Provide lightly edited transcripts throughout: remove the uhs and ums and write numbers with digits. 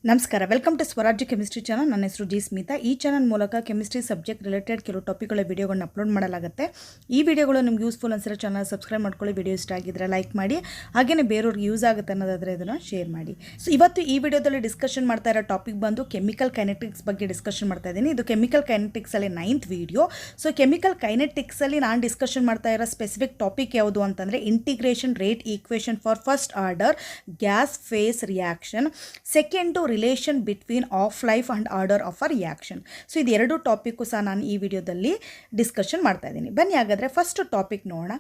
ನಮಸ್ಕಾರ, welcome to ಸ್ವರಾಜ್ಯ chemistry channel. ನನ್ನ ಹೆಸರು ಜಿ ಸ್ಮಿತಾ. ಈ ಚಾನಲ್ ಮೂಲಕ ಕೆಮಿಸ್ಟ್ರಿ ಸಬ್ಜೆಕ್ಟ್ ರಿಲೇಟೆಡ್ ಕೆಲವು ಟಾಪಿಕ್ಗಳ ವಿಡಿಯೋಗಳನ್ನ ಅಪ್ಲೋಡ್ ಮಾಡಲಾಗುತ್ತೆ. ಈ ವಿಡಿಯೋಗಳು ನಿಮ್ಗೆ ಯೂಸ್ಫುಲ್ ಅನ್ಸಿರೋ ಚಾನಲ್ ಸಬ್ಸ್ಕ್ರೈಬ್ ಮಾಡ್ಕೊಳ್ಳಿ. ವಿಡಿಯೋ ಇಷ್ಟ ಆಗಿದ್ರೆ ಲೈಕ್ ಮಾಡಿ, ಹಾಗೆಯೇ ಬೇರೆಯವ್ರಿಗೆ ಯೂಸ್ ಆಗುತ್ತೆ ಅನ್ನೋದಾದರೆ ಇದನ್ನು ಶೇರ್ ಮಾಡಿ. ಸೊ ಇವತ್ತು ಈ ವಿಡಿಯೋದಲ್ಲಿ ಡಿಸ್ಕಷನ್ ಮಾಡ್ತಾ ಇರೋ ಟಾಪಿಕ್ ಬಂದು ಕೆಮಿಕಲ್ ಕೈನೆಟಿಕ್ಸ್ ಬಗ್ಗೆ ಡಿಸ್ಕಷನ್ ಮಾಡ್ತಾ ಇದ್ದೀನಿ. ಇದು ಕೆಮಿಕಲ್ ಕೈನೆಟಿಕ್ಸಲ್ಲಿ 9th ವಿಡಿಯೋ. ಸೊ ಕೆಮಿಕಲ್ ಕೈನೆಟಿಕ್ಸಲ್ಲಿ ನಾನು ಡಿಸ್ಕಷನ್ ಮಾಡ್ತಾ ಇರೋ ಸ್ಪೆಸಿಫಿಕ್ ಟಾಪಿಕ್ ಯಾವುದು ಅಂತಂದರೆ integration rate equation for first order gas phase reaction. Second relation between half life and order of a reaction. So ಇದು ಎರಡು ಟಾಪಿಕ್ಕು ಸಹ ನಾನು ಈ ವಿಡಿಯೋದಲ್ಲಿ ಡಿಸ್ಕಷನ್ ಮಾಡ್ತಾ ಇದ್ದೀನಿ. ಬನ್ನಿ ಹಾಗಾದರೆ ಫಸ್ಟ್ ಟಾಪಿಕ್ ನೋಡೋಣ.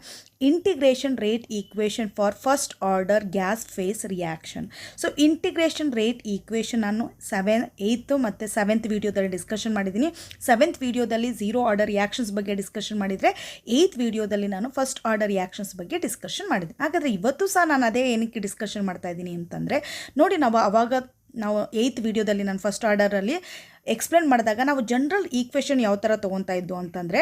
Integration rate equation for first order gas phase reaction. So integration rate equation ನಾನು 8th ಮತ್ತು 7th ವಿಡಿಯೋದಲ್ಲಿ ಡಿಸ್ಕಷನ್ ಮಾಡಿದ್ದೀನಿ. 7th ವಿಡಿಯೋದಲ್ಲಿ 0 ಆರ್ಡರ್ ರಿಯಾಕ್ಷನ್ಸ್ ಬಗ್ಗೆ ಡಿಸ್ಕಷನ್ ಮಾಡಿದರೆ 8th ವಿಡಿಯೋದಲ್ಲಿ ನಾನು ಫಸ್ಟ್ ಆರ್ಡರ್ ರಿಯಾಕ್ಷನ್ಸ್ ಬಗ್ಗೆ ಡಿಸ್ಕಷನ್ ಮಾಡಿದ್ದೀನಿ. ಹಾಗಾದರೆ ಇವತ್ತು ಸಹ ನಾನು ಅದೇ ಏನಕ್ಕೆ ಡಿಸ್ಕಷನ್ ಮಾಡ್ತಾ ಇದ್ದೀನಿ ಅಂತಂದರೆ, ನೋಡಿ ನಾವು 8th ವಿಡಿಯೋದಲ್ಲಿ ನಾನು ಫಸ್ಟ್ ಆರ್ಡರಲ್ಲಿ ಎಕ್ಸ್ಪ್ಲೇನ್ ಮಾಡಿದಾಗ ನಾವು ಜನರಲ್ ಈಕ್ವೇಷನ್ ಯಾವ ಥರ ತೊಗೊತಾ ಇದ್ದು ಅಂತಂದರೆ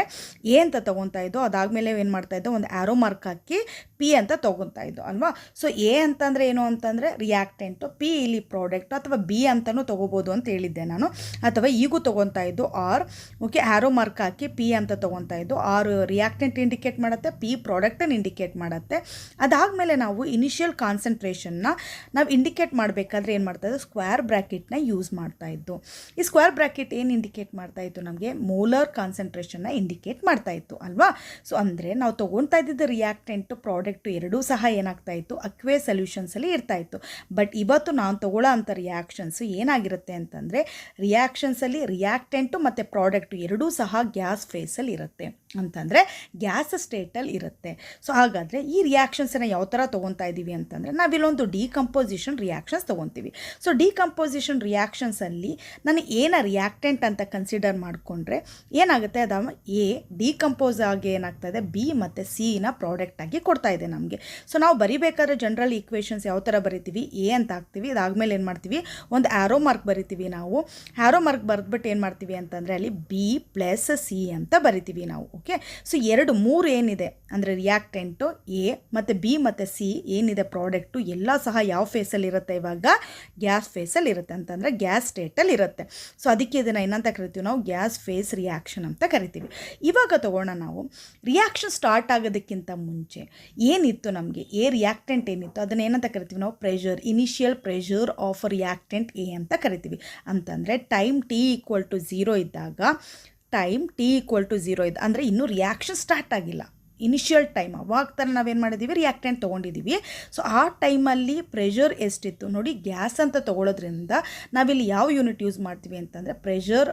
ಎ ಅಂತ ತೊಗೊತಾ ಇದ್ದು, ಅದಾದಮೇಲೆ ಏನು ಮಾಡ್ತಾಯಿದ್ದು, ಒಂದು ಆ್ಯರೋ ಮಾರ್ಕ್ ಹಾಕಿ ಪಿ ಅಂತ ತೊಗೊತಾ ಇದ್ದು ಅಲ್ವಾ. ಸೊ ಎ ಅಂತಂದರೆ ಏನು ಅಂತಂದರೆ ರಿಯಾಕ್ಟೆಂಟು, ಪಿ ಇಲ್ಲಿ ಪ್ರಾಡಕ್ಟು, ಅಥವಾ ಬಿ ಅಂತಲೂ ತೊಗೋಬೋದು ಅಂತ ಹೇಳಿದ್ದೆ ನಾನು, ಅಥವಾ ಈಗೂ ತೊಗೊತಾ ಇದ್ದು ಆರ್. ಓಕೆ, ಆ್ಯರೋ ಮಾರ್ಕ್ ಹಾಕಿ ಪಿ ಅಂತ ತೊಗೊತಾ ಇದ್ದು, ಆರ್ ರಿಯಾಕ್ಟೆಂಟ್ ಇಂಡಿಕೇಟ್ ಮಾಡುತ್ತೆ, ಪಿ ಪ್ರಾಡಕ್ಟನ್ನು ಇಂಡಿಕೇಟ್ ಮಾಡುತ್ತೆ. ಅದಾದಮೇಲೆ ನಾವು ಇನಿಷಿಯಲ್ ಕಾನ್ಸಂಟ್ರೇಷನ್ನ ನಾವು ಇಂಡಿಕೇಟ್ ಮಾಡಬೇಕಾದ್ರೆ ಏನು ಮಾಡ್ತಾಯಿದ್ದು, ಸ್ಕ್ವೇರ್ ಬ್ರ್ಯಾಕೆಟ್ನ ಯೂಸ್ ಮಾಡ್ತಾಯಿದ್ದು. ಈ ಸ್ಕ್ವೇರ್ ಬ್ರ್ಯಾಕೆಟ್ ಏನು ಇಂಡಿಕೇಟ್ ಮಾಡ್ತಾ ಇತ್ತು, ನಮಗೆ ಮೋಲರ್ ಕಾನ್ಸಂಟ್ರೇಷನ್ನ ಇಂಡಿಕೇಟ್ ಮಾಡ್ತಾ ಇತ್ತು ಅಲ್ವಾ. ಸೊ ಅಂದರೆ ನಾವು ತೊಗೊಳ್ತಾ ಇದ್ದಿದ್ದು ರಿಯಾಕ್ಟೆಂಟು ಪ್ರಾಡಕ್ಟು ಎರಡೂ ಸಹ ಏನಾಗ್ತಾ ಇತ್ತು, ಅಕ್ವೇ ಸೊಲ್ಯೂಷನ್ಸಲ್ಲಿ ಇರ್ತಾ ಇತ್ತು. ಬಟ್ ಇವತ್ತು ನಾನು ತೊಗೊಳ್ಳೋ ಅಂಥ ರಿಯಾಕ್ಷನ್ಸು ಏನಾಗಿರುತ್ತೆ ಅಂತಂದರೆ, ರಿಯಾಕ್ಷನ್ಸಲ್ಲಿ ರಿಯಾಕ್ಟೆಂಟು ಮತ್ತು ಪ್ರಾಡಕ್ಟು ಎರಡೂ ಸಹ ಗ್ಯಾಸ್ ಫೇಸಲ್ಲಿ ಇರುತ್ತೆ, ಅಂತಂದರೆ ಗ್ಯಾಸ್ ಸ್ಟೇಟಲ್ಲಿ ಇರುತ್ತೆ. ಸೊ ಹಾಗಾದರೆ ಈ ರಿಯಾಕ್ಷನ್ಸನ್ನು ಯಾವ ಥರ ತೊಗೊತಾ ಇದ್ದೀವಿ ಅಂತಂದರೆ, ನಾವಿಲ್ಲೊಂದು ಡಿಕಂಪೋಸಿಷನ್ ರಿಯಾಕ್ಷನ್ಸ್ ತೊಗೊತೀವಿ. ಸೊ ಡಿಕಂಪೋಸಿಷನ್ ರಿಯಾಕ್ಷನ್ಸಲ್ಲಿ ನಾನು ರಿಯಾಕ್ಟೆಂಟ್ ಅಂತ ಕನ್ಸಿಡರ್ ಮಾಡಿಕೊಂಡ್ರೆ ಏನಾಗುತ್ತೆ, ಅದು ಎ ಡಿಕಂಪೋಸ್ ಆಗಿ ಏನಾಗ್ತಾಯಿದೆ, ಬಿ ಮತ್ತು ಸಿನ ಪ್ರಾಡಕ್ಟ್ ಆಗಿ ಕೊಡ್ತಾ ಇದೆ ನಮಗೆ. ಸೊ ನಾವು ಬರಿಬೇಕಾದ್ರೆ ಜನರಲ್ ಈಕ್ವೇಷನ್ಸ್ ಯಾವ ಥರ ಬರಿತೀವಿ, ಎ ಅಂತ ಹಾಕ್ತೀವಿ, ಅದಾದಮೇಲೆ ಏನು ಮಾಡ್ತೀವಿ, ಒಂದು ಆ್ಯರೋ ಮಾರ್ಕ್ ಬರಿತೀವಿ. ನಾವು ಆ್ಯರೋ ಮಾರ್ಕ್ ಬರೆದ್ಬಿಟ್ಟು ಏನು ಮಾಡ್ತೀವಿ ಅಂತಂದರೆ ಅಲ್ಲಿ ಬಿ ಪ್ಲಸ್ ಸಿ ಅಂತ ಬರಿತೀವಿ ನಾವು. ಓಕೆ, ಸೊ 3 ಏನಿದೆ ಅಂದರೆ ರಿಯಾಕ್ಟೆಂಟು ಎ ಮತ್ತು ಬಿ ಮತ್ತು ಸಿ ಏನಿದೆ ಪ್ರಾಡಕ್ಟು ಎಲ್ಲ ಸಹ ಯಾವ ಫೇಸಲ್ಲಿ ಇರುತ್ತೆ, ಇವಾಗ ಗ್ಯಾಸ್ ಫೇಸಲ್ಲಿ ಇರುತ್ತೆ, ಅಂತಂದರೆ ಗ್ಯಾಸ್ ಸ್ಟೇಟಲ್ಲಿ ಇರುತ್ತೆ. ಸೊ ಅದಕ್ಕೆ ಇದನ್ನು ಏನಂತ ಕರಿತೀವಿ, ನಾವು ಗ್ಯಾಸ್ ಫೇಸ್ ರಿಯಾಕ್ಷನ್ ಅಂತ ಕರಿತೀವಿ. ಇವಾಗ ತಗೋಣ, ನಾವು ರಿಯಾಕ್ಷನ್ ಸ್ಟಾರ್ಟ್ ಆಗೋದಕ್ಕಿಂತ ಮುಂಚೆ ಏನಿತ್ತು ನಮಗೆ, ಎ ರಿಯಾಕ್ಟೆಂಟ್ ಏನಿತ್ತು ಅದನ್ನು ಏನಂತ ಕರಿತೀವಿ ನಾವು, pressure, initial pressure of reactant A ಅಂತ ಕರಿತೀವಿ. ಅಂತಂದರೆ ಟೈಮ್ ಟಿ ಈಕ್ವಲ್ ಟು 0 ಇದ್ದಾಗ, ಅಂದರೆ ಇನ್ನೂ ರಿಯಾಕ್ಷನ್ ಸ್ಟಾರ್ಟ್ ಆಗಿಲ್ಲ, ಇನಿಷಿಯಲ್ ಟೈಮ್ ಅವಾಗ ಥರ ನಾವೇನು ಮಾಡಿದ್ದೀವಿ, ರಿಯಾಕ್ಟೆಂಟ್ ತೊಗೊಂಡಿದ್ದೀವಿ. ಸೊ ಆ ಟೈಮಲ್ಲಿ ಪ್ರೆಷರ್ ಎಷ್ಟಿತ್ತು ನೋಡಿ, ಗ್ಯಾಸ್ ಅಂತ ತೊಗೊಳೋದ್ರಿಂದ ನಾವಿಲ್ಲಿ ಯಾವ ಯೂನಿಟ್ ಯೂಸ್ ಮಾಡ್ತೀವಿ ಅಂತಂದರೆ ಪ್ರೆಷರ್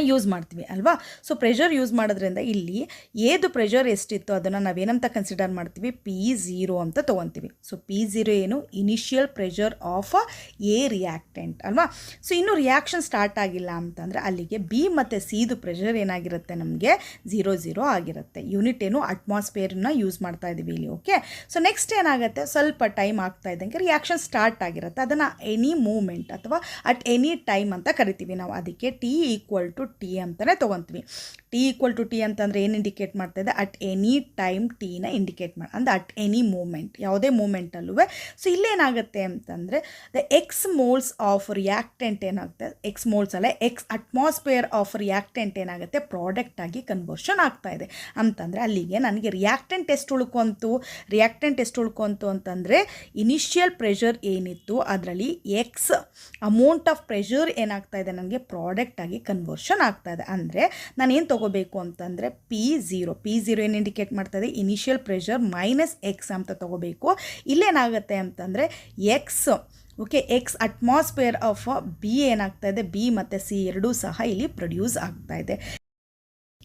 ಯೂಸ್ ಮಾಡ್ತೀವಿ ಅಲ್ವಾ. ಸೊ ಪ್ರೆಷರ್ ಯೂಸ್ ಮಾಡೋದ್ರಿಂದ ಇಲ್ಲಿ ಏದು ಪ್ರೆಷರ್ ಎಷ್ಟಿತ್ತು ಅದನ್ನು ನಾವೇನಂತ ಕನ್ಸಿಡರ್ ಮಾಡ್ತೀವಿ, P0 ಅಂತ ತೊಗೊತೀವಿ. ಸೊ P0 ಏನು, initial pressure of A reactant ಅಲ್ವಾ. ಸೊ ಇನ್ನೂ ರಿಯಾಕ್ಷನ್ ಸ್ಟಾರ್ಟ್ ಆಗಿಲ್ಲ ಅಂತಂದರೆ ಅಲ್ಲಿಗೆ ಬಿ ಮತ್ತು ಸಿದು ಪ್ರೆಷರ್ ಏನಾಗಿರುತ್ತೆ, ನಮಗೆ 0 ಆಗಿರುತ್ತೆ. ಯೂನಿಟ್ ಏನು, ಅಟ್ಮಾಸ್ಫಿಯರ್ನ ಯೂಸ್ ಮಾಡ್ತಾ ಇದ್ದೀವಿ ಇಲ್ಲಿ. ಓಕೆ, ಸೊ ನೆಕ್ಸ್ಟ್ ಏನಾಗುತ್ತೆ, ಸ್ವಲ್ಪ ಟೈಮ್ ಆಗ್ತಾ ಇದ್ದಂಗೆ ರಿಯಾಕ್ಷನ್ ಸ್ಟಾರ್ಟ್ ಆಗಿರುತ್ತೆ. ಅದನ್ನು ಎನಿ ಮೂಮೆಂಟ್ ಅಥವಾ ಅಟ್ ಎನಿ ಟೈಮ್ ಅಂತ ಕರಿತೀವಿ ನಾವು. ಅದಕ್ಕೆ ಟಿ ಈಕ್ವಲ್ ಟು ಟಿ ಅಂತಲೇ ತೊಗೊತೀವಿ. ಟಿ ಈಕ್ವಲ್ ಟು ಟಿ ಅಂತಂದರೆ ಏನು ಇಂಡಿಕೇಟ್ ಮಾಡ್ತಾ ಇದೆ, ಅಟ್ ಎನಿ ಟೈಮ್ ಟೀನ ಇಂಡಿಕೇಟ್ ಮಾಡಿ, ಅಂದರೆ ಅಟ್ ಎನಿ ಮೂಮೆಂಟ್, ಯಾವುದೇ ಮೂಮೆಂಟಲ್ಲೂ. ಸೊ ಇಲ್ಲೇನಾಗುತ್ತೆ ಅಂತಂದರೆ the X moles of reactant ಏನಾಗುತ್ತೆ, ಎಕ್ಸ್ ಮೋಲ್ಸ್ ಅಲ್ಲ, ಎಕ್ಸ್ ಅಟ್ಮಾಸ್ಫಿಯರ್ ಆಫ್ ರಿಯಾಕ್ಟೆಂಟ್ ಏನಾಗುತ್ತೆ, ಪ್ರಾಡಕ್ಟ್ ಆಗಿ ಕನ್ವರ್ಷನ್ ಆಗ್ತಾ ಇದೆ. ಅಂತಂದರೆ ಅಲ್ಲಿಗೆ ನನಗೆ ರಿಯಾಕ್ಟೆಂಟ್ ಎಷ್ಟು ಉಳ್ಕೊಂತು ಅಂತಂದರೆ ಇನಿಷಿಯಲ್ ಪ್ರೆಷರ್ ಏನಿತ್ತು ಅದರಲ್ಲಿ ಎಕ್ಸ್ ಅಮೌಂಟ್ ಆಫ್ ಪ್ರೆಷರ್ ಏನಾಗ್ತಾ ಇದೆ, ನನಗೆ ಪ್ರಾಡಕ್ಟ್ ಆಗಿ ಕನ್ವರ್ಷನ್ ಆಗ್ತಾ ಇದೆ. ಅಂದರೆ ನಾನು ಏನು ತೊಗೋಬೇಕು ಅಂತಂದರೆ P0 ಏನು ಇಂಡಿಕೇಟ್ ಮಾಡ್ತಾ ಇದೆ, ಇನಿಷಿಯಲ್ ಪ್ರೆಷರ್ ಮೈನಸ್ ಎಕ್ಸ್ ಅಂತ ತೊಗೋಬೇಕು. ಇಲ್ಲೇನಾಗುತ್ತೆ ಅಂತಂದರೆ ಎಕ್ಸ್ ಅಟ್ಮಾಸ್ಫಿಯರ್ ಆಫ್ ಬಿ ಏನಾಗ್ತಾ ಇದೆ, ಬಿ ಮತ್ತು ಸಿ ಎರಡೂ ಸಹ ಇಲ್ಲಿ ಪ್ರೊಡ್ಯೂಸ್ ಆಗ್ತಾ ಇದೆ.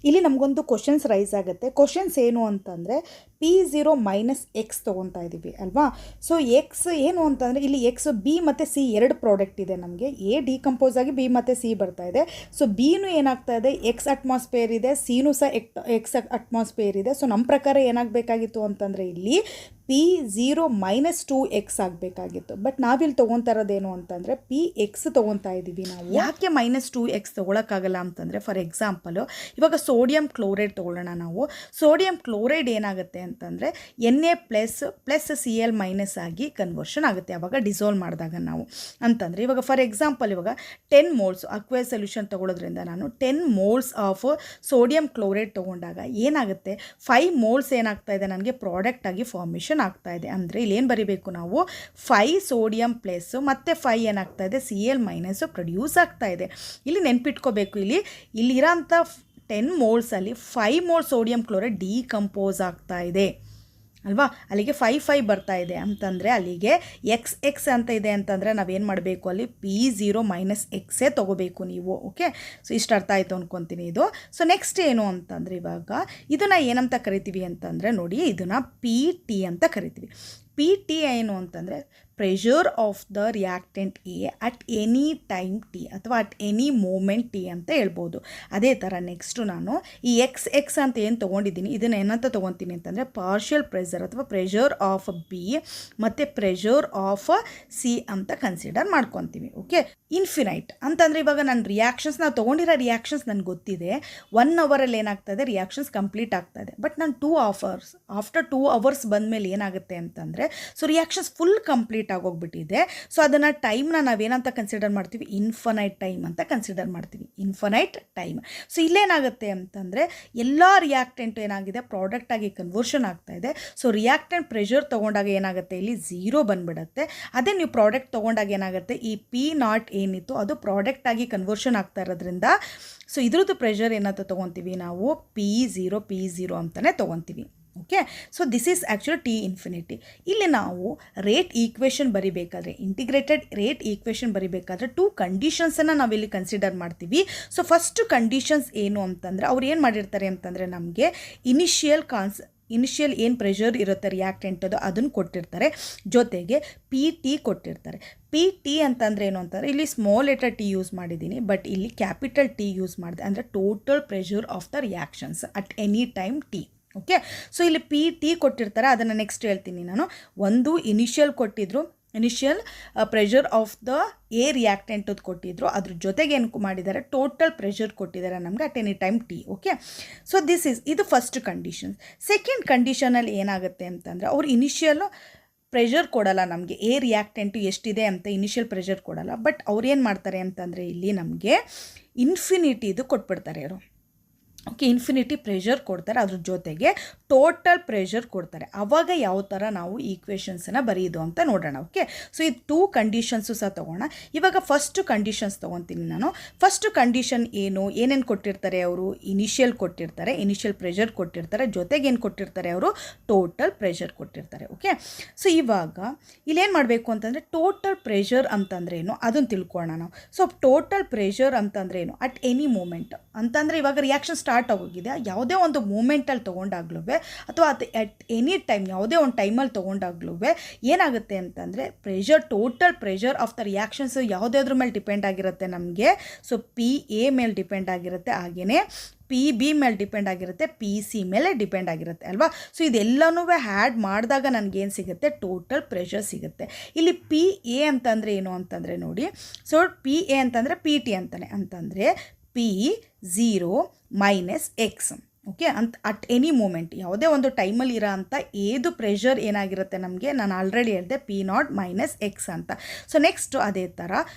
ಇಲ್ಲಿ ನಮಗೊಂದು ಕ್ವಶನ್ಸ್ ರೈಸ್ ಆಗುತ್ತೆ. ಕ್ವಶನ್ಸ್ ಏನು ಅಂತಂದರೆ P0 ಮೈನಸ್ ಎಕ್ಸ್ ತೊಗೊತಾ ಇದ್ದೀವಿ ಅಲ್ವಾ. ಸೊ ಎಕ್ಸ್ ಏನು ಅಂತಂದರೆ ಇಲ್ಲಿ ಎಕ್ಸ್, ಬಿ ಮತ್ತು ಸಿ ಎರಡು ಪ್ರಾಡಕ್ಟ್ ಇದೆ ನಮಗೆ. ಎ ಡಿಕಂಪೋಸ್ ಆಗಿ ಬಿ ಮತ್ತು ಸಿ ಬರ್ತಾ ಇದೆ. ಸೊ ಬಿನೂ ಏನಾಗ್ತಾ ಇದೆ, ಎಕ್ಸ್ ಅಟ್ಮಾಸ್ಫಿಯರ್ ಇದೆ, ಸಿನೂ ಸಹ ಎಕ್ಸ್ ಅಟ್ಮಾಸ್ಫಿಯರ್ ಇದೆ. ಸೊ ನಮ್ಮ ಪ್ರಕಾರ ಏನಾಗಬೇಕಾಗಿತ್ತು ಅಂತಂದರೆ ಇಲ್ಲಿ P0 ಮೈನಸ್ 2x ಆಗಬೇಕಾಗಿತ್ತು. ಬಟ್ ನಾವಿಲ್ಲಿ ತೊಗೊತಾ ಇರೋದೇನು ಅಂತಂದರೆ Px ತೊಗೊತಾ ಇದ್ದೀವಿ ನಾವು. ಯಾಕೆ ಮೈನಸ್ 2x ತೊಗೊಳಕ್ಕಾಗಲ್ಲ ಅಂತಂದರೆ, ಫಾರ್ ಎಕ್ಸಾಂಪಲು ಇವಾಗ ಸೋಡಿಯಂ ಕ್ಲೋರೈಡ್ ತೊಗೊಳ್ಳೋಣ ನಾವು. ಸೋಡಿಯಂ ಕ್ಲೋರೈಡ್ ಏನಾಗುತ್ತೆ ಅಂತಂದರೆ Na ಪ್ಲಸ್ Cl ಮೈನಸ್ ಆಗಿ ಕನ್ವರ್ಷನ್ ಆಗುತ್ತೆ ಆವಾಗ ಡಿಸಾಲ್ವ್ ಮಾಡಿದಾಗ ನಾವು ಅಂತಂದರೆ ಇವಾಗ ಫಾರ್ ಎಕ್ಸಾಂಪಲ್ ಇವಾಗ 10 ಮೋಲ್ಸ್ ಅಕ್ವೇಸ್ ಸೊಲ್ಯೂಷನ್ ತೊಗೊಳೋದ್ರಿಂದ ನಾನು 10 ಮೋಲ್ಸ್ ಆಫ್ ಸೋಡಿಯಂ ಕ್ಲೋರೈಡ್ ತೊಗೊಂಡಾಗ ಏನಾಗುತ್ತೆ 5 ಮೋಲ್ಸ್ ಏನಾಗ್ತಾ ಇದೆ ನನಗೆ ಪ್ರಾಡಕ್ಟ್ ಆಗಿ ಫಾರ್ಮೇಷನ್ ಆಗ್ತಾ ಇದೆ. ಅಂದರೆ ಇಲ್ಲಿ ಏನು ಬರೀಬೇಕು ನಾವು 5 ಸೋಡಿಯಂ ಪ್ಲಸ್ ಮತ್ತು 5 ಏನಾಗ್ತಾ ಇದೆ Cl ಮೈನಸ್ಸು ಪ್ರೊಡ್ಯೂಸ್ ಆಗ್ತಾ ಇದೆ. ಇಲ್ಲಿ ನೆನ್ಪಿಟ್ಕೋಬೇಕು, ಇಲ್ಲಿರೋಂಥ 10 ಮೋಲ್ಸಲ್ಲಿ 5 ಮೋಲ್ ಸೋಡಿಯಂ ಕ್ಲೋರೈಡ್ ಡಿಕಂಪೋಸ್ ಆಗ್ತಾ ಇದೆ ಅಲ್ವಾ, ಅಲ್ಲಿಗೆ 5 ಬರ್ತಾ ಇದೆ ಅಂತಂದರೆ ಅಲ್ಲಿಗೆ ಎಕ್ಸ್ ಅಂತ ಇದೆ ಅಂತಂದರೆ ನಾವೇನು ಮಾಡಬೇಕು, ಅಲ್ಲಿ P0 ಮೈನಸ್ ಎಕ್ಸೇ ತೊಗೋಬೇಕು ನೀವು. ಓಕೆ, ಸೊ ಇಷ್ಟು ಅರ್ಥ ಆಯಿತು ಅಂದ್ಕೊತೀನಿ ಇದು. ಸೊ ನೆಕ್ಸ್ಟ್ ಏನು ಅಂತಂದರೆ ಇವಾಗ ಇದನ್ನು ಏನಂತ ಕರಿತೀವಿ ಅಂತಂದರೆ ನೋಡಿ, ಇದನ್ನು PT ಅಂತ ಕರಿತೀವಿ. PT ಏನು ಅಂತಂದರೆ pressure of the reactant A at any time T ಅಥವಾ ಅಟ್ ಎನಿ ಮೂಮೆಂಟ್ ಟಿ ಅಂತ ಹೇಳ್ಬೋದು. ಅದೇ ಥರ ನೆಕ್ಸ್ಟು ನಾನು ಈ ಎಕ್ಸ್ ಅಂತ ಏನು ತೊಗೊಂಡಿದ್ದೀನಿ ಇದನ್ನು ಏನಂತ ತೊಗೊತೀನಿ ಅಂತಂದರೆ ಪಾರ್ಷಿಯಲ್ ಪ್ರೆಷರ್ ಅಥವಾ ಪ್ರೆಷರ್ ಆಫ್ ಬಿ ಮತ್ತು ಪ್ರೆಷರ್ ಆಫ್ ಸಿ ಅಂತ ಕನ್ಸಿಡರ್ ಮಾಡ್ಕೊತೀವಿ. ಓಕೆ, ಇನ್ಫಿನೈಟ್ ಅಂತಂದರೆ ಇವಾಗ ನಾನು ರಿಯಾಕ್ಷನ್ಸ್ ನಾವು ತೊಗೊಂಡಿರೋ ರಿಯಾಕ್ಷನ್ಸ್ ನನಗೆ ಗೊತ್ತಿದೆ, 1 ಅವರಲ್ಲಿ ಏನಾಗ್ತಾಯಿದೆ ರಿಯಾಕ್ಷನ್ಸ್ ಕಂಪ್ಲೀಟ್ ಆಗ್ತಾಯಿದೆ. ಬಟ್ ನಾನು 2 ಅವರ್ಸ್ ಆಫ್ಟರ್ 2 ಅವರ್ಸ್ ಬಂದಮೇಲೆ ಏನಾಗುತ್ತೆ ಅಂತಂದರೆ ಸೊ ರಿಯಾಕ್ಷನ್ಸ್ ಫುಲ್ ಕಂಪ್ಲೀಟ್ ಆಗೋಗ್ಬಿಟ್ಟಿದೆ. ಸೊ ಅದನ್ನು ಟೈಮ್ನ ನಾವೇನಂತ ಕನ್ಸಿಡರ್ ಮಾಡ್ತೀವಿ, ಇನ್ಫನೈಟ್ ಟೈಮ್ ಅಂತ ಕನ್ಸಿಡರ್ ಮಾಡ್ತೀವಿ, ಇನ್ಫನೈಟ್ ಟೈಮ್. ಸೊ ಇಲ್ಲೇನಾಗುತ್ತೆ ಅಂತಂದರೆ ಎಲ್ಲ ರಿಯಾಕ್ಟೆಂಟು ಏನಾಗಿದೆ ಪ್ರಾಡಕ್ಟ್ ಆಗಿ ಕನ್ವರ್ಷನ್ ಆಗ್ತಾ ಇದೆ. ಸೊ ರಿಯಾಕ್ಟೆಂಟ್ ಪ್ರೆಷರ್ ತೊಗೊಂಡಾಗ ಏನಾಗುತ್ತೆ ಇಲ್ಲಿ 0 ಬಂದುಬಿಡುತ್ತೆ. ಅದೇ ನೀವು ಪ್ರಾಡಕ್ಟ್ ತೊಗೊಂಡಾಗ ಏನಾಗುತ್ತೆ ಈ P0 ಏನಿತ್ತು ಅದು ಪ್ರಾಡಕ್ಟ್ ಆಗಿ ಕನ್ವರ್ಷನ್ ಆಗ್ತಾ ಇರೋದ್ರಿಂದ ಸೊ ಇದ್ರದ್ದು ಪ್ರೆಷರ್ ಏನಂತ ತೊಗೊತೀವಿ ನಾವು P0 ಅಂತಲೇ ತೊಗೊತೀವಿ. Okay, so this is actually T infinity. ಇಲ್ಲಿ ನಾವು ರೇಟ್ ಈಕ್ವೇಷನ್ ಬರಿಬೇಕಾದ್ರೆ ಇಂಟಿಗ್ರೇಟೆಡ್ ರೇಟ್ ಈಕ್ವೇಷನ್ ಬರಿಬೇಕಾದ್ರೆ 2 ಕಂಡೀಷನ್ಸನ್ನು ನಾವಿಲ್ಲಿ ಕನ್ಸಿಡರ್ ಮಾಡ್ತೀವಿ. ಸೊ ಫಸ್ಟ್ ಕಂಡೀಷನ್ಸ್ ಏನು ಅಂತಂದರೆ ಅವ್ರು ಏನು ಮಾಡಿರ್ತಾರೆ ಅಂತಂದರೆ ನಮಗೆ ಇನಿಷಿಯಲ್ ಏನು ಪ್ರೆಷರ್ ಇರುತ್ತೆ ರಿಯಾಕ್ಟೆಂಟದು ಅದನ್ನು ಕೊಟ್ಟಿರ್ತಾರೆ, ಜೊತೆಗೆ PT ಕೊಟ್ಟಿರ್ತಾರೆ. PT ಅಂತಂದರೆ ಏನು ಅಂತಂದರೆ ಇಲ್ಲಿ ಸ್ಮಾಲ್ ಲೆಟರ್ ಟಿ ಯೂಸ್ ಮಾಡಿದ್ದೀನಿ, ಬಟ್ ಇಲ್ಲಿ ಕ್ಯಾಪಿಟಲ್ ಟಿ ಯೂಸ್ ಮಾಡಿದೆ, ಅಂದರೆ total pressure of the reactions at any time T. Okay, so ಇಲ್ಲಿ PT ಕೊಟ್ಟಿರ್ತಾರೆ, ಅದನ್ನು ನೆಕ್ಸ್ಟ್ ಹೇಳ್ತೀನಿ ನಾನು. ಒಂದು ಇನಿಷಿಯಲ್ ಕೊಟ್ಟಿದ್ರು, initial pressure of the A ರಿಯಾಕ್ಟೆಂಟದ್ದು ಕೊಟ್ಟಿದ್ರು, ಅದ್ರ ಜೊತೆಗೆ ಏನು ಮಾಡಿದ್ದಾರೆ ಟೋಟಲ್ ಪ್ರೆಷರ್ ಕೊಟ್ಟಿದ್ದಾರೆ ನಮಗೆ at any time T. Okay, so ಇದು ಫಸ್ಟ್ ಕಂಡೀಷನ್. ಸೆಕೆಂಡ್ ಕಂಡೀಷನಲ್ಲಿ ಏನಾಗುತ್ತೆ ಅಂತಂದರೆ ಅವ್ರು ಇನಿಷಿಯಲ್ ಪ್ರೆಷರ್ ಕೊಡಲ್ಲ ನಮಗೆ, ಎ ರಿಯಾಕ್ಟೆಂಟು ಎಷ್ಟಿದೆ ಅಂತ ಇನಿಷಿಯಲ್ ಪ್ರೆಷರ್ ಕೊಡಲ್ಲ. ಬಟ್ ಅವ್ರು ಏನು ಮಾಡ್ತಾರೆ ಅಂತಂದರೆ ಇಲ್ಲಿ ನಮಗೆ ಇನ್ಫಿನಿಟಿದು ಕೊಟ್ಬಿಡ್ತಾರೆ ಅವರು. ಓಕೆ, ಇನ್ಫಿನಿಟಿ ಪ್ರೆಷರ್ ಕೊಡ್ತಾರೆ, ಅದ್ರ ಜೊತೆಗೆ ಟೋಟಲ್ ಪ್ರೆಷರ್ ಕೊಡ್ತಾರೆ. ಆವಾಗ ಯಾವ ಥರ ನಾವು ಈಕ್ವೇಷನ್ಸನ್ನು ಬರೆಯೋದು ಅಂತ ನೋಡೋಣ. ಓಕೆ, ಸೊ ಈ 2 ಕಂಡೀಷನ್ಸು ಸಹ ತೊಗೋಣ. ಇವಾಗ ಫಸ್ಟ್ ಕಂಡೀಷನ್ಸ್ ತೊಗೊತೀನಿ ನಾನು. ಫಸ್ಟ್ ಕಂಡೀಷನ್ ಏನೇನು ಕೊಟ್ಟಿರ್ತಾರೆ ಅವರು, ಇನಿಷಿಯಲ್ ಕೊಟ್ಟಿರ್ತಾರೆ, ಇನಿಷಿಯಲ್ ಪ್ರೆಷರ್ ಕೊಟ್ಟಿರ್ತಾರೆ, ಜೊತೆಗೆ ಏನು ಕೊಟ್ಟಿರ್ತಾರೆ ಅವರು ಟೋಟಲ್ ಪ್ರೆಷರ್ ಕೊಟ್ಟಿರ್ತಾರೆ. ಓಕೆ, ಸೊ ಇವಾಗ ಇಲ್ಲೇನು ಮಾಡಬೇಕು ಅಂತಂದರೆ ಟೋಟಲ್ ಪ್ರೆಷರ್ ಅಂತಂದ್ರೆ ಏನು ಅದನ್ನು ತಿಳ್ಕೊಳ್ಳೋಣ ನಾವು. ಸೊ ಟೋಟಲ್ ಪ್ರೆಷರ್ ಅಂತಂದ್ರೆ ಏನು ಅಟ್ ಎನಿ ಮೂಮೆಂಟ್ ಅಂತಂದರೆ ಇವಾಗ ರಿಯಾಕ್ಷನ್ ಸ್ಟಾರ್ಟ್ ಆಗೋಗಿದೆ, ಯಾವುದೇ ಒಂದು ಮೂಮೆಂಟಲ್ಲಿ ತೊಗೊಂಡಾಗ್ಲೂ ಅಥವಾ ಅಟ್ ಎನಿ ಟೈಮ್ ಯಾವುದೇ ಒಂದು ಟೈಮಲ್ಲಿ ತೊಗೊಂಡಾಗ್ಲೂ ಏನಾಗುತ್ತೆ ಅಂತಂದರೆ total pressure of the reactions ಯಾವುದಾದ್ರ ಮೇಲೆ ಡಿಪೆಂಡ್ ಆಗಿರುತ್ತೆ ನಮಗೆ. ಸೊ PA ಮೇಲೆ ಡಿಪೆಂಡ್ ಆಗಿರುತ್ತೆ, ಹಾಗೆಯೇ PB ಮೇಲೆ ಡಿಪೆಂಡ್ ಆಗಿರುತ್ತೆ, PC ಮೇಲೆ ಡಿಪೆಂಡ್ ಆಗಿರುತ್ತೆ ಅಲ್ವಾ. ಸೊ ಇದೆಲ್ಲನೂ ಆ್ಯಡ್ ಮಾಡಿದಾಗ ನನಗೇನು ಸಿಗುತ್ತೆ ಟೋಟಲ್ ಪ್ರೆಷರ್ ಸಿಗುತ್ತೆ. ಇಲ್ಲಿ PA ಅಂತಂದರೆ ಏನು ಅಂತಂದರೆ ನೋಡಿ, ಸೊ PA ಅಂತಂದರೆ PT ಅಂತಂದರೆ P0 minus X. Okay, at any moment ಯಾವುದೇ ಒಂದು ಟೈಮಲ್ಲಿ ಇರೋ ಅಂಥ ಏದು ಪ್ರೆಷರ್ ಏನಾಗಿರುತ್ತೆ ನಮಗೆ, ನಾನು ಆಲ್ರೆಡಿ ಹೇಳಿದೆ P0 ಮೈನಸ್ ಎಕ್ಸ್ ಅಂತ. ಸೊ ನೆಕ್ಸ್ಟು ಅದೇ ಥರ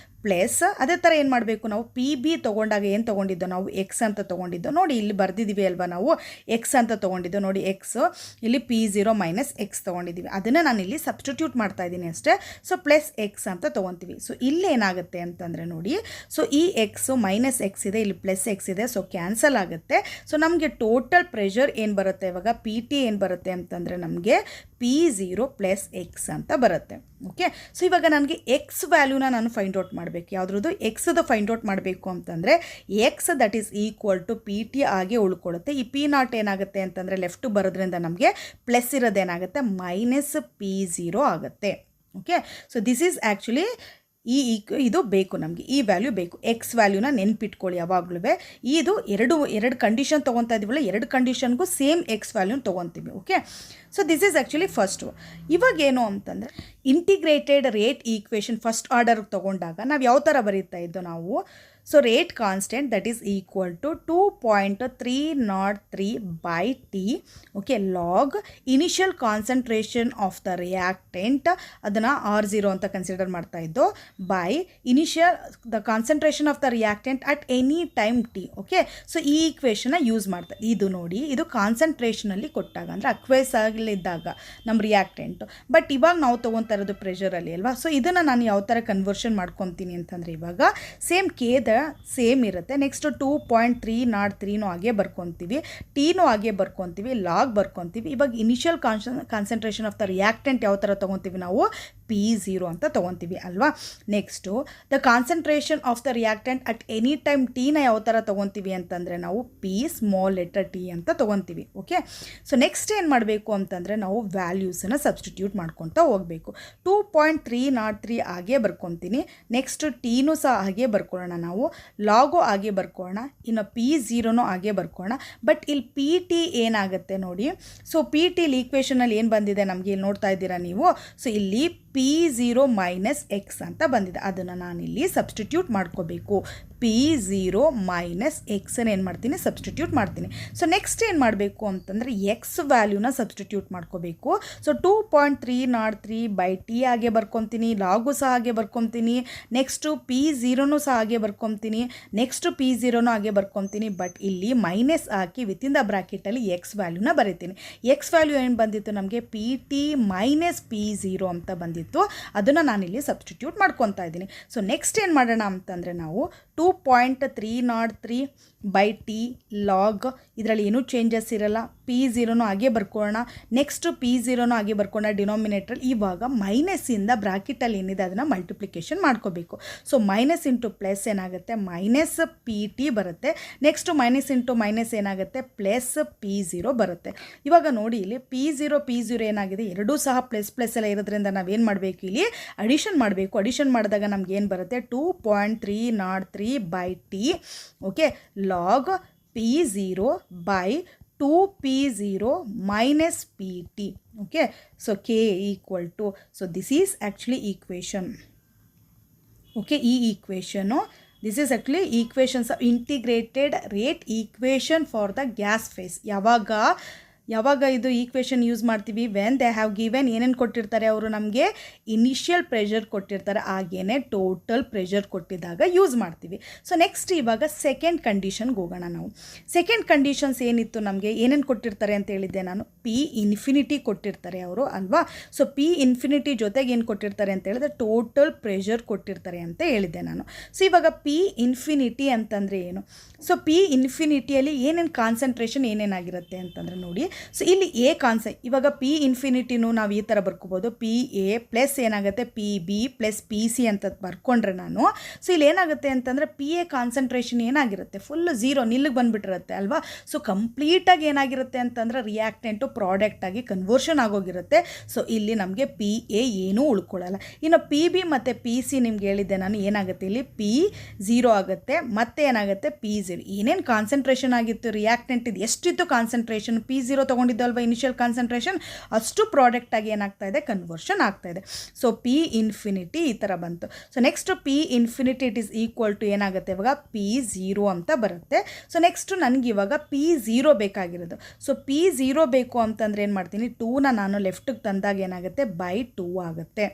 ಪ್ಲಸ್ ಅದೇ ಥರ ಏನು ಮಾಡಬೇಕು ನಾವು PB ತೊಗೊಂಡಾಗ ಏನು ತೊಗೊಂಡಿದ್ದೋ ನಾವು ಎಕ್ಸ್ ಅಂತ ತೊಗೊಂಡಿದ್ದೋ ನೋಡಿ, ಇಲ್ಲಿ ಬರೆದಿದ್ದೀವಿ ಅಲ್ವಾ ನಾವು ಎಕ್ಸ್ ಅಂತ ತೊಗೊಂಡಿದ್ದೋ ನೋಡಿ, ಎಕ್ಸ್ ಇಲ್ಲಿ P0 ಮೈನಸ್ ಎಕ್ಸ್ ತೊಗೊಂಡಿದ್ದೀವಿ, ಅದನ್ನು ನಾನು ಇಲ್ಲಿ ಸಬ್ಸ್ಟಿಟ್ಯೂಟ್ ಮಾಡ್ತಾ ಇದ್ದೀನಿ ಅಷ್ಟೇ. ಸೊ ಪ್ಲಸ್ ಎಕ್ಸ್ ಅಂತ ತೊಗೊತೀವಿ. ಸೊ ಇಲ್ಲಿ ಏನಾಗುತ್ತೆ ಅಂತಂದರೆ ನೋಡಿ, ಸೊ ಈ ಎಕ್ಸು ಮೈನಸ್ ಎಕ್ಸ್ ಇದೆ, ಇಲ್ಲಿ ಪ್ಲಸ್ ಎಕ್ಸ್ ಇದೆ, ಸೊ ಕ್ಯಾನ್ಸಲ್ ಆಗುತ್ತೆ. ಸೊ ನಮಗೆ ಟೋಟಲ್ ಪ್ರೆಷರ್ ಏನು ಬರುತ್ತೆ ಇವಾಗ PT ಏನು ಬರುತ್ತೆ ಅಂತಂದರೆ ನಮಗೆ P0 ಪ್ಲಸ್ ಎಕ್ಸ್ ಅಂತ ಬರುತ್ತೆ. ಓಕೆ, ಸೊ ಇವಾಗ ನನಗೆ ಎಕ್ಸ್ ವ್ಯಾಲ್ಯೂನ ನಾನು ಫೈಂಡ್ ಔಟ್ ಮಾಡಬೇಕು. ಯಾವುದ್ರದ್ದು ಎಕ್ಸ್ದು ಫೈಂಡ್ ಔಟ್ ಮಾಡಬೇಕು ಅಂತಂದರೆ X that is equal to PT ಆಗಿ ಉಳ್ಕೊಳ್ಳುತ್ತೆ. ಈ P0 ಏನಾಗುತ್ತೆ ಅಂತಂದರೆ ಲೆಫ್ಟ್ ಬರೋದ್ರಿಂದ ನಮಗೆ ಪ್ಲಸ್ ಇರೋದೇನಾಗುತ್ತೆ ಮೈನಸ್ P0 ಆಗುತ್ತೆ. Okay, so this is actually ಇದು ಬೇಕು ನಮಗೆ, ಈ ವ್ಯಾಲ್ಯೂ ಬೇಕು. ಎಕ್ಸ್ ವ್ಯಾಲ್ಯೂನ ನೆನ್ಪಿಟ್ಕೊಳ್ಳಿ ಯಾವಾಗಲೂ. ಇದು ಎರಡು ಕಂಡೀಷನ್ ತೊಗೊತಾ ಇದ್ದೀವಲ್ಲ, 2 ಕಂಡೀಷನ್ಗೂ ಸೇಮ್ ಎಕ್ಸ್ ವ್ಯಾಲ್ಯೂನ ತೊಗೊತೀವಿ. Okay, so this is actually first. ಇವಾಗೇನು ಅಂತಂದರೆ integrated rate equation first order ತೊಗೊಂಡಾಗ ನಾವು ಯಾವ ಥರ ಬರೀತಾ ಇದ್ದೋ ನಾವು, So rate constant that is equal to 2.303 by T, okay, log initial concentration of the reactant ಅದನ್ನು R0 ಅಂತ ಕನ್ಸಿಡರ್ ಮಾಡ್ತಾ ಇದ್ದು by initial the concentration of the reactant at any time T, okay. So ಈ ಈಕ್ವೇಷನ್ನ use ಮಾಡ್ತಾರೆ. ಇದು ನೋಡಿ, ಇದು ಕಾನ್ಸಂಟ್ರೇಷನಲ್ಲಿ ಕೊಟ್ಟಾಗ ಅಂದರೆ ಅಕ್ವೇಸ್ ಆಗಲಿದ್ದಾಗ ನಮ್ಮ ರಿಯಾಕ್ಟೆಂಟು. ಬಟ್ ಇವಾಗ ನಾವು ತೊಗೊತಾ ಇರೋದು ಪ್ರೆಷರಲ್ಲಿ ಅಲ್ವಾ. ಸೊ ಇದನ್ನು ನಾನು ಯಾವ ಥರ ಕನ್ವರ್ಷನ್ ಮಾಡ್ಕೊತೀನಿ ಅಂತಂದರೆ, ಇವಾಗ ಸೇಮ್ ಕೇದ ಸೇಮ್ ಇರುತ್ತೆ. ನೆಕ್ಸ್ಟು 2.303 ಹಾಗೆ ಬರ್ಕೊತೀವಿ, ಟೀನೂ ಹಾಗೆ ಬರ್ಕೊತೀವಿ, ಲಾಗ್ ಬರ್ಕೊತೀವಿ. ಇವಾಗ initial concentration of the reactant ಯಾವ ಥರ ತೊಗೊತೀವಿ ನಾವು, P0 ಅಂತ ತೊಗೊತೀವಿ ಅಲ್ವಾ. Next the concentration of the reactant at any time ಟೀನ ಯಾವ ಥರ ತೊಗೊತೀವಿ ಅಂತಂದರೆ ನಾವು P ಸ್ಮಾಲ್ ಲೆಟರ್ T ಅಂತ ತೊಗೊತೀವಿ, ಓಕೆ. ಸೊ ನೆಕ್ಸ್ಟ್ ಏನು ಮಾಡಬೇಕು ಅಂತಂದರೆ ನಾವು ವ್ಯಾಲ್ಯೂಸನ್ನು ಸಬ್ಸ್ಟಿಟ್ಯೂಟ್ ಮಾಡ್ಕೊತಾ ಹೋಗಬೇಕು. 2.303 ಹಾಗೆ ಬರ್ಕೊತೀನಿ. ನೆಕ್ಸ್ಟ್ ಟೀನೂ ಸಹ ಹಾಗೆ ಬರ್ಕೊಳ್ಳೋಣ ನಾವು, ಲಾಗು ಹಾಗೆ ಬರ್ಕೊಳ್ಳೋಣ, ಇನ್ನು P0ನೂ ಹಾಗೆ ಬರ್ಕೊಳ್ಳೋಣ. ಬಟ್ ಇಲ್ಲಿ PT ಏನಾಗುತ್ತೆ ನೋಡಿ. ಸೊ PT ಇಲ್ಲಿ ಈಕ್ವೇಷನಲ್ಲಿ ಏನು ಬಂದಿದೆ ನಮಗೆ, ಇಲ್ಲಿ ನೋಡ್ತಾ ಇದ್ದೀರಾ ನೀವು. ಸೊ ಇಲ್ಲಿ P0 ಮೈನಸ್ ಎಕ್ಸ್ ಅಂತ ಬಂದಿದೆ, ಅದನ್ನು ನಾನಿಲ್ಲಿ ಸಬ್ಸ್ಟಿಟ್ಯೂಟ್ ಮಾಡ್ಕೋಬೇಕು. P0 ಮೈನಸ್ ಎಕ್ಸನ್ನು ಏನು ಮಾಡ್ತೀನಿ, ಸಬ್ಸ್ಟಿಟ್ಯೂಟ್ ಮಾಡ್ತೀನಿ. ಸೊ ನೆಕ್ಸ್ಟ್ ಏನು ಮಾಡಬೇಕು ಅಂತಂದರೆ ಎಕ್ಸ್ ವ್ಯಾಲ್ಯೂನ ಸಬ್ಸ್ಟಿಟ್ಯೂಟ್ ಮಾಡ್ಕೋಬೇಕು. ಸೊ 2.303 ಬೈ ಟಿ ಹಾಗೆ ಬರ್ಕೊತೀನಿ, ಲಾಗು ಸಹ ಹಾಗೆ ಬರ್ಕೊತೀನಿ. ನೆಕ್ಸ್ಟು P0ನೂ ಸಹ ಹಾಗೆ ಬರ್ಕೊತೀನಿ, ನೆಕ್ಸ್ಟು P0ನೂ ಹಾಗೆ ಬರ್ಕೊತೀನಿ. ಬಟ್ ಇಲ್ಲಿ ಮೈನಸ್ ಹಾಕಿ ವಿತಿನ್ ದ ಬ್ರ್ಯಾಕೆಟಲ್ಲಿ ಎಕ್ಸ್ ವ್ಯಾಲ್ಯೂನ ಬರೀತೀನಿ. ಎಕ್ಸ್ ವ್ಯಾಲ್ಯೂ ಏನು ಬಂದಿತ್ತು ನಮಗೆ, PT ಮೈನಸ್ P0 ಅಂತ ಬಂದಿತ್ತು. ಅದನ್ನು ನಾನಿಲ್ಲಿ ಸಬ್ಸ್ಟಿಟ್ಯೂಟ್ ಮಾಡ್ಕೊತಾ ಇದ್ದೀನಿ. ಸೊ ನೆಕ್ಸ್ಟ್ ಏನು ಮಾಡೋಣ ಅಂತಂದರೆ ನಾವು 2.303 ಬೈ ಟಿ ಲಾಗ್, ಇದರಲ್ಲಿ ಏನೂ ಚೇಂಜಸ್ ಇರಲ್ಲ. P0ನೂ ಹಾಗೆ ಬರ್ಕೊಳ್ಳೋಣ, ನೆಕ್ಸ್ಟು P0ನೂ ಹಾಗೆ ಬರ್ಕೊಳ್ಳೋಣ ಡಿನಾಮಿನೇಟ್ರಲ್ಲಿ. ಇವಾಗ ಮೈನಸ್ಸಿಂದ ಬ್ರ್ಯಾಕೆಟಲ್ಲಿ ಏನಿದೆ ಅದನ್ನು ಮಲ್ಟಿಪ್ಲಿಕೇಶನ್ ಮಾಡ್ಕೋಬೇಕು. ಸೊ ಮೈನಸ್ ಇಂಟು ಪ್ಲಸ್ ಏನಾಗುತ್ತೆ, ಮೈನಸ್ PT ಬರುತ್ತೆ. ನೆಕ್ಸ್ಟು ಮೈನಸ್ ಇಂಟು ಮೈನಸ್ ಏನಾಗುತ್ತೆ, ಪ್ಲಸ್ P0 ಬರುತ್ತೆ. ಇವಾಗ ನೋಡಿ, ಇಲ್ಲಿ P0 ಏನಾಗಿದೆ, ಎರಡೂ ಸಹ ಪ್ಲಸ್ ಪ್ಲಸ್ ಎಲ್ಲ ಇರೋದ್ರಿಂದ ನಾವೇನು ಮಾಡಬೇಕು, ಇಲ್ಲಿ ಅಡಿಷನ್ ಮಾಡಬೇಕು. ಅಡಿಷನ್ ಮಾಡಿದಾಗ ನಮ್ಗೆ ಏನು ಬರುತ್ತೆ, 2.303 by T, okay, log P0 by 2P0 minus PT, okay. So K equal to, so this is actually equation, okay. equation, this is actually equations of integrated rate equation for the gas phase. ಯಾವಾಗ ಇದು equation use ಮಾಡ್ತೀವಿ, when they have given ಏನೇನು ಕೊಟ್ಟಿರ್ತಾರೆ ಅವರು ನಮಗೆ, initial pressure ಕೊಟ್ಟಿರ್ತಾರೆ, ಹಾಗೇನೆ total pressure ಕೊಟ್ಟಿದ್ದಾಗ use ಮಾಡ್ತೀವಿ. ಸೊ ನೆಕ್ಸ್ಟ್ ಇವಾಗ ಸೆಕೆಂಡ್ ಕಂಡೀಷನ್ಗೆ ಹೋಗೋಣ ನಾವು. ಸೆಕೆಂಡ್ ಕಂಡೀಷನ್ಸ್ ಏನಿತ್ತು ನಮಗೆ, ಏನೇನು ಕೊಟ್ಟಿರ್ತಾರೆ ಅಂತ ಹೇಳಿದ್ದೆ ನಾನು, P ಇನ್ಫಿನಿಟಿ ಕೊಟ್ಟಿರ್ತಾರೆ ಅವರು ಅಲ್ವಾ. ಸೊ P ಇನ್ಫಿನಿಟಿ ಜೊತೆಗೆ ಏನು ಕೊಟ್ಟಿರ್ತಾರೆ ಅಂತ ಹೇಳಿದ್ರೆ ಟೋಟಲ್ ಪ್ರೆಷರ್ ಕೊಟ್ಟಿರ್ತಾರೆ ಅಂತ ಹೇಳಿದ್ದೆ ನಾನು. ಸೊ ಇವಾಗ P ಇನ್ಫಿನಿಟಿ ಅಂತಂದರೆ ಏನು, ಸೊ P ಇನ್ಫಿನಿಟಿಯಲ್ಲಿ ಏನೇನು ಕಾನ್ಸಂಟ್ರೇಷನ್ ಏನೇನಾಗಿರುತ್ತೆ ಅಂತಂದರೆ ನೋಡಿ. ಸೊ ಇಲ್ಲಿ ಇವಾಗ P ಇನ್ಫಿನಿಟಿನೂ ನಾವು ಈ ಥರ ಬರ್ಕೋಬೋದು, PA ಪ್ಲಸ್ ಏನಾಗುತ್ತೆ PB ಪ್ಲಸ್ PC ಅಂತ ಬರ್ಕೊಂಡ್ರೆ ನಾನು. ಸೊ ಇಲ್ಲಿ ಏನಾಗುತ್ತೆ ಅಂತಂದರೆ PA ಕಾನ್ಸಂಟ್ರೇಷನ್ ಏನಾಗಿರುತ್ತೆ, ಫುಲ್ ಝೀರೋ ನಿಲ್ಲಿಗೆ ಬಂದುಬಿಟ್ಟಿರುತ್ತೆ ಅಲ್ವಾ. ಸೊ ಕಂಪ್ಲೀಟಾಗಿ ಏನಾಗಿರುತ್ತೆ ಅಂತಂದರೆ ರಿಯಾಕ್ಟೆಂಟು ಪ್ರಾಡಕ್ಟಾಗಿ ಕನ್ವರ್ಷನ್ ಆಗೋಗಿರುತ್ತೆ. ಸೊ ಇಲ್ಲಿ ನಮಗೆ PA ಏನೂ ಉಳ್ಕೊಳ್ಳಲ್ಲ. ಇನ್ನು PB ಮತ್ತು PC ನಿಮ್ಗೆ ಹೇಳಿದ್ದೆ ನಾನು, ಏನಾಗುತ್ತೆ ಇಲ್ಲಿ P0 ಆಗುತ್ತೆ, ಮತ್ತೆ ಏನಾಗುತ್ತೆ P0. ಏನೇನು ಕಾನ್ಸಂಟ್ರೇಷನ್ ಆಗಿತ್ತು ರಿಯಾಕ್ಟೆಂಟ್ ಇದು ಎಷ್ಟಿತ್ತು ಕಾನ್ಸಂಟ್ರೇಷನ್, P0 ತೊಗೊಂಡಿದ್ದಲ್ವ ಇನಿಷಿಯಲ್ ಕಾನ್ಸಂಟ್ರೇಷನ್, ಅಷ್ಟು ಪ್ರಾಡಕ್ಟಾಗಿ ಏನಾಗ್ತಾ ಇದೆ, ಕನ್ವರ್ಷನ್ ಆಗ್ತಾ ಇದೆ. ಸೊ P ಇನ್ಫಿನಿಟಿ ಈ ಥರ ಬಂತು. So next P infinity it is equal to ಏನಾಗುತ್ತೆ ಇವಾಗ P0 ಅಂತ ಬರುತ್ತೆ. ಸೊ ನೆಕ್ಸ್ಟು ನನಗೆ ಇವಾಗ P0 ಬೇಕಾಗಿರೋದು. ಸೊ P0 ಬೇಕು ಅಂತಂದರೆ ಏನು ಮಾಡ್ತೀನಿ, 2ನ ನಾನು ಲೆಫ್ಟಿಗೆ ತಂದಾಗ ಏನಾಗುತ್ತೆ, ಬೈ 2 ಆಗುತ್ತೆ,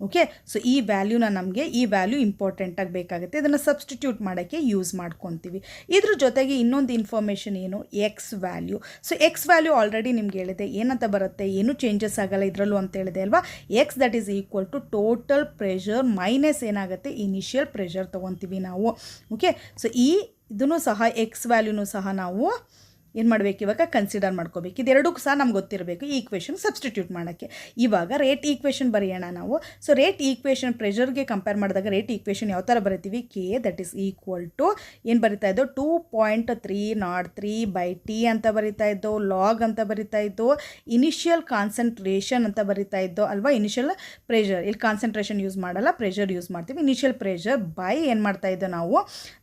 ಓಕೆ. ಸೊ ಈ ವ್ಯಾಲ್ಯೂನ ನಮಗೆ, ಈ ವ್ಯಾಲ್ಯೂ ಇಂಪಾರ್ಟೆಂಟಾಗಿ ಬೇಕಾಗುತ್ತೆ, ಇದನ್ನು ಸಬ್ಸ್ಟಿಟ್ಯೂಟ್ ಮಾಡೋಕ್ಕೆ ಯೂಸ್ ಮಾಡ್ಕೊತೀವಿ. ಇದ್ರ ಜೊತೆಗೆ ಇನ್ನೊಂದು ಇನ್ಫಾರ್ಮೇಷನ್ ಏನು, X value. So X value already ನಿಮ್ಗೆ ಹೇಳಿದೆ ಏನಂತ ಬರುತ್ತೆ, ಏನೂ ಚೇಂಜಸ್ ಆಗಲ್ಲ ಇದರಲ್ಲೂ ಅಂತ ಹೇಳಿದೆ ಅಲ್ವಾ. X that is equal to total pressure minus ಏನಾಗುತ್ತೆ, ಇನಿಷಿಯಲ್ ಪ್ರೆಷರ್ ತೊಗೊತೀವಿ ನಾವು, ಓಕೆ. ಸೊ ಇದನ್ನು ಸಹ ಎಕ್ಸ್ ವ್ಯಾಲ್ಯೂನು ಸಹ ನಾವು ಏನು ಮಾಡಬೇಕು, ಇವಾಗ ಕನ್ಸಿಡರ್ ಮಾಡ್ಕೋಬೇಕು. ಇದೆರಡೂ ಸಹ ನಮ್ಗೆ ಗೊತ್ತಿರಬೇಕು ಈ ಈಕ್ವೇಷನ್ ಸಬ್ಸ್ಟಿಟ್ಯೂಟ್ ಮಾಡೋಕ್ಕೆ. ಇವಾಗ ರೇಟ್ ಈಕ್ವೇಷನ್ ಬರೆಯೋಣ ನಾವು. ಸೊ ರೇಟ್ ಈಕ್ವೇಷನ್ ಪ್ರೆಷರ್ಗೆ ಕಂಪೇರ್ ಮಾಡಿದಾಗ ರೇಟ್ ಈಕ್ವೇಷನ್ ಯಾವ ಥರ ಬರಿತೀವಿ, K that is equal to ಏನು ಬರಿತಾ ಇದ್ದೋ 2.303 ಬೈ ಟಿ ಅಂತ ಬರಿತಾ ಇದ್ದೋ, ಲಾಗ್ ಅಂತ ಬರಿತಾ ಇದ್ದೋ, ಇನಿಷಿಯಲ್ ಕಾನ್ಸಂಟ್ರೇಷನ್ ಅಂತ ಬರಿತಾ ಇದ್ದೋ ಅಲ್ವಾ. ಇನಿಷಿಯಲ್ ಪ್ರೆಷರ್, ಇಲ್ಲಿ ಕಾನ್ಸಂಟ್ರೇಷನ್ ಯೂಸ್ ಮಾಡಲ್ಲ, ಪ್ರೆಷರ್ ಯೂಸ್ ಮಾಡ್ತೀವಿ. ಇನಿಷಿಯಲ್ ಪ್ರೆಷರ್ ಬೈ ಏನು ಮಾಡ್ತಾ ಇದ್ದೋ ನಾವು,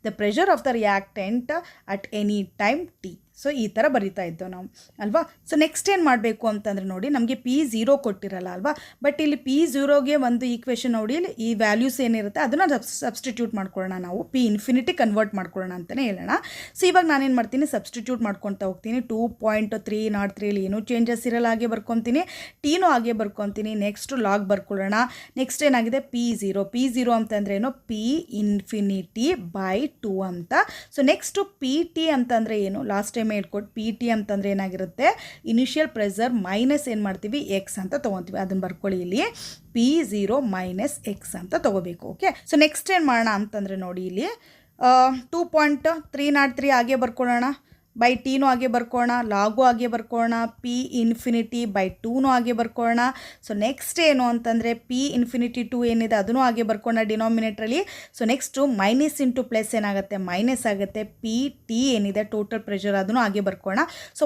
the pressure of the reactant at any time T. So ಈ ಥರ ಬರಿತಾ ಇದ್ದೋ ನಾವು ಅಲ್ವಾ. ಸೊ ನೆಕ್ಸ್ಟ್ ಏನು ಮಾಡಬೇಕು ಅಂತಂದರೆ ನೋಡಿ, ನಮಗೆ P0 ಕೊಟ್ಟಿರಲ್ಲ ಅಲ್ವಾ, ಬಟ್ ಇಲ್ಲಿ P0ಗೆ ಒಂದು ಈಕ್ವೇಷನ್ ನೋಡಿ, ಈ ವ್ಯಾಲ್ಯೂಸ್ ಏನಿರುತ್ತೆ ಅದನ್ನು ಸಬ್ಸ್ಟಿಟ್ಯೂಟ್ ಮಾಡ್ಕೊಳ್ಳೋಣ, ನಾವು P∞ ಕನ್ವರ್ಟ್ ಮಾಡ್ಕೊಳ್ಳೋಣ ಅಂತಲೇ ಹೇಳೋಣ. ಸೊ ಇವಾಗ ನಾನೇನು ಮಾಡ್ತೀನಿ, ಸಬ್ಸ್ಟಿಟ್ಯೂಟ್ ಮಾಡ್ಕೊತಾ ಹೋಗ್ತೀನಿ. 2.303 ಏನೂ ಚೇಂಜಸ್ ಇರಲ್ಲ, ಹಾಗೆ ಬರ್ಕೊತೀನಿ. ಟೀನೂ ಹಾಗೆ ಬರ್ಕೊತೀನಿ. ನೆಕ್ಸ್ಟು ಲಾಗ್ ಬರ್ಕೊಳ್ಳೋಣ. ನೆಕ್ಸ್ಟ್ ಏನಾಗಿದೆ, P0 ಅಂತಂದ್ರೆ ಏನು, P∞/2 ಅಂತ. ಸೊ ನೆಕ್ಸ್ಟು PT ಅಂತಂದರೆ ಏನು, ಲಾಸ್ಟ್ ಟೈಮ್ ಹೇಳ್ಕೊಟ್ಟು PT ಅಂತಂದರೆ ಏನಾಗಿರುತ್ತೆ, ಇನಿಷಿಯಲ್ ಪ್ರೆಷರ್ ಮೈನಸ್ ಏನು ಮಾಡ್ತೀವಿ, X ಅಂತ ತೊಗೊತೀವಿ. ಅದನ್ನು ಬರ್ಕೊಳ್ಳಿ, ಇಲ್ಲಿ P0 - X ಅಂತ ತೊಗೋಬೇಕು. ಓಕೆ, ಸೊ ನೆಕ್ಸ್ಟ್ ಏನು ಮಾಡೋಣ ಅಂತಂದರೆ ನೋಡಿ, ಇಲ್ಲಿ 2.303 ಹಾಗೆ ಬರ್ಕೊಳ್ಳೋಣ. ಬೈ ಟೀನೂ ಹಾಗೆ ಬರ್ಕೊಳ್ಳೋಣ, ಲಾಗು ಹಾಗೆ ಬರ್ಕೊಳ್ಳೋಣ, P∞/2 ಹಾಗೆ ಬರ್ಕೊಳ್ಳೋಣ. ಸೊ ನೆಕ್ಸ್ಟ್ ಏನು ಅಂತಂದರೆ P∞2 ಏನಿದೆ ಅದನ್ನು ಹಾಗೆ ಬರ್ಕೊಳ್ಳೋಣ ಡಿನಾಮಿನೇಟ್ರಲ್ಲಿ. So next minus into plus ಏನಾಗುತ್ತೆ, ಮೈನಸ್ ಆಗುತ್ತೆ. PT ಏನಿದೆ ಟೋಟಲ್ ಪ್ರೆಷರ್ ಅದನ್ನು ಹಾಗೆ ಬರ್ಕೊಳ್ಳೋಣ. ಸೊ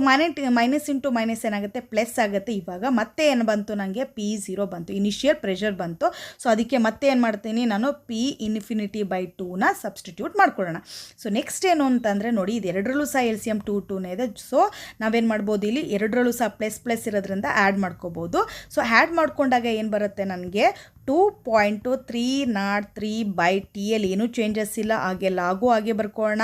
ಮೈನಸ್ ಇಂಟು ಮೈನಸ್ ಏನಾಗುತ್ತೆ, ಪ್ಲಸ್ ಆಗುತ್ತೆ. ಇವಾಗ ಮತ್ತೆ ಏನು ಬಂತು, ನನಗೆ P0 ಬಂತು, ಇನಿಷಿಯಲ್ ಪ್ರೆಷರ್ ಬಂತು. ಸೊ ಅದಕ್ಕೆ ಮತ್ತೆ ಏನು ಮಾಡ್ತೀನಿ ನಾನು, P∞/2ನ ಸಬ್ಸ್ಟಿಟ್ಯೂಟ್ ಮಾಡ್ಕೊಳ್ಳೋಣ. ಸೊ ನೆಕ್ಸ್ಟ್ ಏನು ಅಂತಂದರೆ ನೋಡಿ, ಇದು ಎರಡರಲ್ಲೂ ಸಹ LCM 2 ಇದೆ. ಸೊ ನಾವೇನು ಮಾಡ್ಬೋದು, ಇಲ್ಲಿ ಎರಡರಲ್ಲೂ ಸಹ ಪ್ಲಸ್ ಇರೋದ್ರಿಂದ ಆ್ಯಡ್ ಮಾಡ್ಕೋಬೋದು. ಸೊ ಆ್ಯಡ್ ಮಾಡ್ಕೊಂಡಾಗ ಏನು ಬರುತ್ತೆ, ನನಗೆ 2.303/T ಏನೂ ಚೇಂಜಸ್ ಇಲ್ಲ. ಹಾಗೆ ಲಾಗು ಹಾಗೆ ಬರ್ಕೊಳ್ಳೋಣ,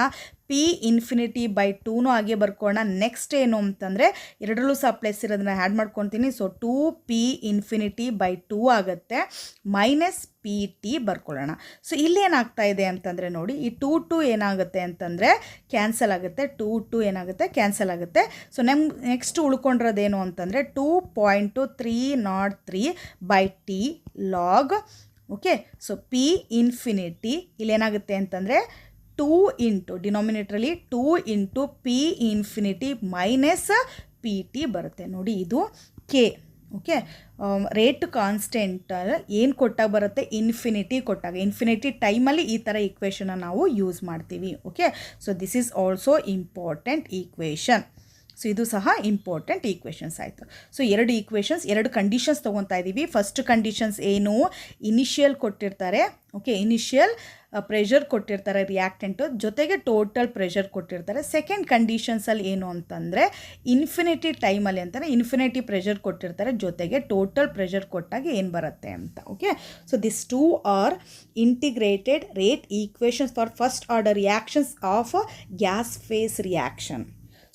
P∞/2 ಹಾಗೆ ಬರ್ಕೊಳ್ಳೋಣ. ನೆಕ್ಸ್ಟ್ ಏನು ಅಂತಂದರೆ ಎರಡರಲ್ಲೂ ಸಹ ಪ್ಲಸ್ ಇರೋದನ್ನ ಆ್ಯಡ್ ಮಾಡ್ಕೊತೀನಿ. ಸೊ 2P∞/2 ಆಗುತ್ತೆ, ಮೈನಸ್ PT ಬರ್ಕೊಳ್ಳೋಣ. ಸೊ ಇಲ್ಲೇನಾಗ್ತಾ ಇದೆ ಅಂತಂದರೆ ನೋಡಿ, ಈ 2 ಏನಾಗುತ್ತೆ ಅಂತಂದರೆ ಕ್ಯಾನ್ಸಲ್ ಆಗುತ್ತೆ, 2 ಏನಾಗುತ್ತೆ ಕ್ಯಾನ್ಸಲ್ ಆಗುತ್ತೆ. ಸೊ ನೆಕ್ಸ್ಟ್ ಉಳ್ಕೊಂಡಿರೋದೇನು ಅಂತಂದರೆ 2.303/T log. Okay, so P∞ ಇಲ್ಲೇನಾಗುತ್ತೆ ಅಂತಂದರೆ 2 ಇಂಟು ಡಿನಾಮಿನೇಟ್ರಲ್ಲಿ 2 ಇಂಟು P∞ - PT ಬರುತ್ತೆ ನೋಡಿ, ಇದು K. ಓಕೆ, ರೇಟ್ ಕಾನ್ಸ್ಟೆಂಟ್ ಏನು ಕೊಟ್ಟಾಗ ಬರುತ್ತೆ, ಇನ್ಫಿನಿಟಿ ಕೊಟ್ಟಾಗ. ಇನ್ಫಿನಿಟಿ ಟೈಮಲ್ಲಿ ಈ ಥರ ಈಕ್ವೇಷನ್ನ ನಾವು ಯೂಸ್ ಮಾಡ್ತೀವಿ. Okay, so this is also important equation. So ಇದು ಸಹ ಇಂಪಾರ್ಟೆಂಟ್ ಈಕ್ವೇಷನ್ಸ್ ಆಯಿತು. ಸೊ ಎರಡು ಈಕ್ವೇಷನ್ಸ್, ಎರಡು ಕಂಡೀಷನ್ಸ್ ತೊಗೊತಾ ಇದ್ದೀವಿ. ಫಸ್ಟ್ ಕಂಡೀಷನ್ಸ್ ಏನು, ಇನಿಷಿಯಲ್ ಕೊಟ್ಟಿರ್ತಾರೆ. ಓಕೆ, ಇನಿಷಿಯಲ್ ಪ್ರೆಷರ್ ಕೊಟ್ಟಿರ್ತಾರೆ ರಿಯಾಕ್ಟೆಂಟು, ಜೊತೆಗೆ ಟೋಟಲ್ ಪ್ರೆಷರ್ ಕೊಟ್ಟಿರ್ತಾರೆ. ಸೆಕೆಂಡ್ ಕಂಡೀಷನ್ಸಲ್ಲಿ ಏನು ಅಂತಂದರೆ ಇನ್ಫಿನಿಟಿ ಟೈಮಲ್ಲಿ ಅಂತಾರೆ, ಇನ್ಫಿನಿಟಿ ಪ್ರೆಷರ್ ಕೊಟ್ಟಿರ್ತಾರೆ, ಜೊತೆಗೆ ಟೋಟಲ್ ಪ್ರೆಷರ್ ಕೊಟ್ಟಾಗ ಏನು ಬರುತ್ತೆ ಅಂತ. Okay, so this 2 are integrated rate equations for first order reactions of gas phase reaction.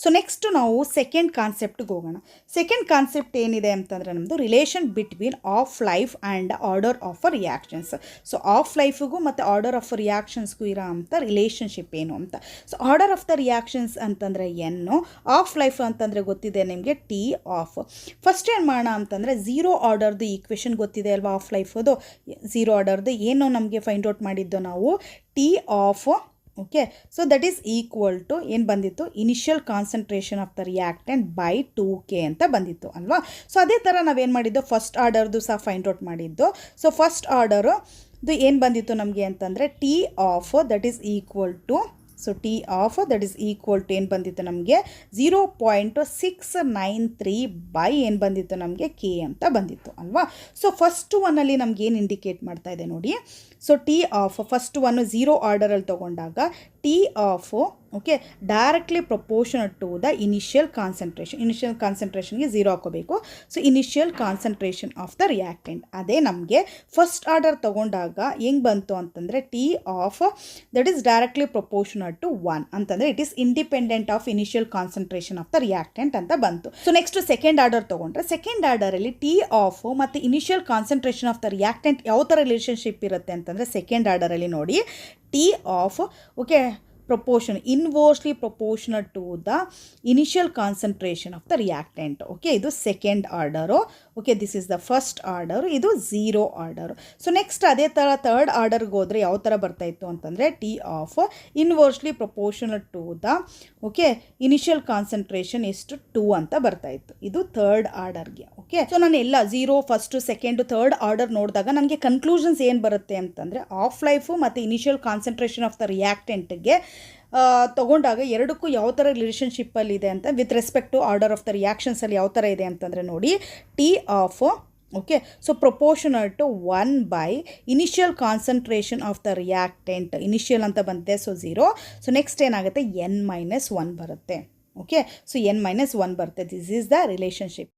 So next ನಾವು ಸೆಕೆಂಡ್ ಕಾನ್ಸೆಪ್ಟ್ಗೆ ಹೋಗೋಣ. ಸೆಕೆಂಡ್ ಕಾನ್ಸೆಪ್ಟ್ ಏನಿದೆ ಅಂತಂದರೆ ನಮ್ಮದು relation between half life and order of a reactions. So half ಲೈಫಿಗೂ ಮತ್ತು order of ರಿಯಾಕ್ಷನ್ಸ್ಗೂ ಇರೋ ಅಂಥ ರಿಲೇಷನ್ಶಿಪ್ ಏನು ಅಂತ. So order of the reactions ಅಂತಂದರೆ ಎನ್ನು, ಆಫ್ ಲೈಫ್ ಅಂತಂದರೆ ಗೊತ್ತಿದೆ ನಿಮಗೆ T ಆಫ್. ಫಸ್ಟ್ ಏನು ಮಾಡೋಣ ಅಂತಂದರೆ ಝೀರೋ ಆರ್ಡರ್ದು ಈಕ್ವೇಷನ್ ಗೊತ್ತಿದೆ ಅಲ್ವಾ, ಆಫ್ ಲೈಫದು ಝೀರೋ ಆರ್ಡರ್ದು ಏನು ನಮಗೆ ಫೈಂಡ್ ಔಟ್ ಮಾಡಿದ್ದು ನಾವು, T of. Okay, so that is equal to ಏನು ಬಂದಿತ್ತು, initial concentration of the reactant by 2K ಅಂತ ಬಂದಿತ್ತು ಅಲ್ವಾ. ಸೊ ಅದೇ ಥರ ನಾವೇನು ಮಾಡಿದ್ದು, ಫಸ್ಟ್ ಆರ್ಡರ್ದು ಸಹ ಫೈಂಡ್ ಔಟ್ ಮಾಡಿದ್ದು. ಸೊ ಫಸ್ಟ್ ಆರ್ಡರು ಏನು ಬಂದಿತ್ತು ನಮಗೆ ಅಂತಂದರೆ T of that is equal to, so T of that is equal to ಏನು ಬಂದಿತ್ತು ನಮಗೆ 0.693 ಬೈ ಏನು ಬಂದಿತ್ತು ನಮಗೆ K ಅಂತ ಬಂದಿತ್ತು ಅಲ್ವಾ. ಸೊ ಫಸ್ಟ್ ಒನ್ನಲ್ಲಿ ನಮ್ಗೆ ಏನು ಇಂಡಿಕೇಟ್ ಮಾಡ್ತಾ ಇದೆ ನೋಡಿ. So T half first one zero ಆರ್ಡರಲ್ಲಿ ತೊಗೊಂಡಾಗ T of okay directly proportional to the initial concentration. Initial ಕಾನ್ಸಂಟ್ರೇಷನ್ಗೆ ಝೀರೋ ಹಾಕೋಬೇಕು. So initial concentration of the reactant ಅದೇ ನಮಗೆ ಫಸ್ಟ್ ಆರ್ಡರ್ ತೊಗೊಂಡಾಗ ಹೆಂಗೆ ಬಂತು ಅಂತಂದರೆ T of that is directly proportional to 1 ಅಂತಂದರೆ it is independent of initial concentration of the reactant ಅಂತ ಬಂತು. ಸೊ ನೆಕ್ಸ್ಟ್ ಸೆಕೆಂಡ್ ಆರ್ಡರ್ ತೊಗೊಂಡ್ರೆ ಸೆಕೆಂಡ್ ಆರ್ಡರಲ್ಲಿ T ಆಫ್ ಮತ್ತು initial concentration of the reactant ಯಾವ ಥರ ರಿಲೇಷನ್ಶಿಪ್ ಇರುತ್ತೆ ಅಂತಂದರೆ ಸೆಕೆಂಡ್ ಆರ್ಡರಲ್ಲಿ ನೋಡಿ T of okay proportion inversely proportional to the initial concentration of the reactant. Okay, ಇದು second order. Okay, this is the first order. ಇದು zero order. So next ಅದೇ ಥರ third order ಹೋದರೆ ಯಾವ ಥರ ಬರ್ತಾ ಇತ್ತು ಅಂತಂದರೆ T of inversely proportional to the okay initial concentration ಎಷ್ಟು 2 ಅಂತ ಬರ್ತಾ ಇತ್ತು. ಇದು ಥರ್ಡ್ ಆರ್ಡರ್ಗೆ. ಓಕೆ, ಸೊ ನಾನು ಎಲ್ಲ zero first second third order ನೋಡಿದಾಗ ನನಗೆ ಕನ್ಕ್ಲೂಷನ್ಸ್ ಏನು ಬರುತ್ತೆ ಅಂತಂದರೆ ಆಫ್ ಲೈಫು ಮತ್ತು ಇನಿಷಿಯಲ್ ಕಾನ್ಸಂಟ್ರೇಷನ್ ಆಫ್ ದ ರಿಯಾಕ್ಟೆಂಟ್ಗೆ ತೊಗೊಂಡಾಗ ಎರಡಕ್ಕೂ ಯಾವ ಥರ ರಿಲೇಷನ್ಶಿಪ್ಪಲ್ಲಿದೆ ಅಂತ with respect to order of the ರಿಯಾಕ್ಷನ್ಸಲ್ಲಿ ಯಾವ ಥರ ಇದೆ ಅಂತಂದರೆ ನೋಡಿ T of okay so proportional to 1 by initial concentration of the reactant. Initial ಅಂತ ಬಂತೆ ಸೊ ಝೀರೋ. ಸೊ ನೆಕ್ಸ್ಟ್ ಏನಾಗುತ್ತೆ N-1 ಬರುತ್ತೆ. ಓಕೆ. ಸೊ ಎನ್ ಮೈನಸ್ 1 ಬರುತ್ತೆ. This is the relationship.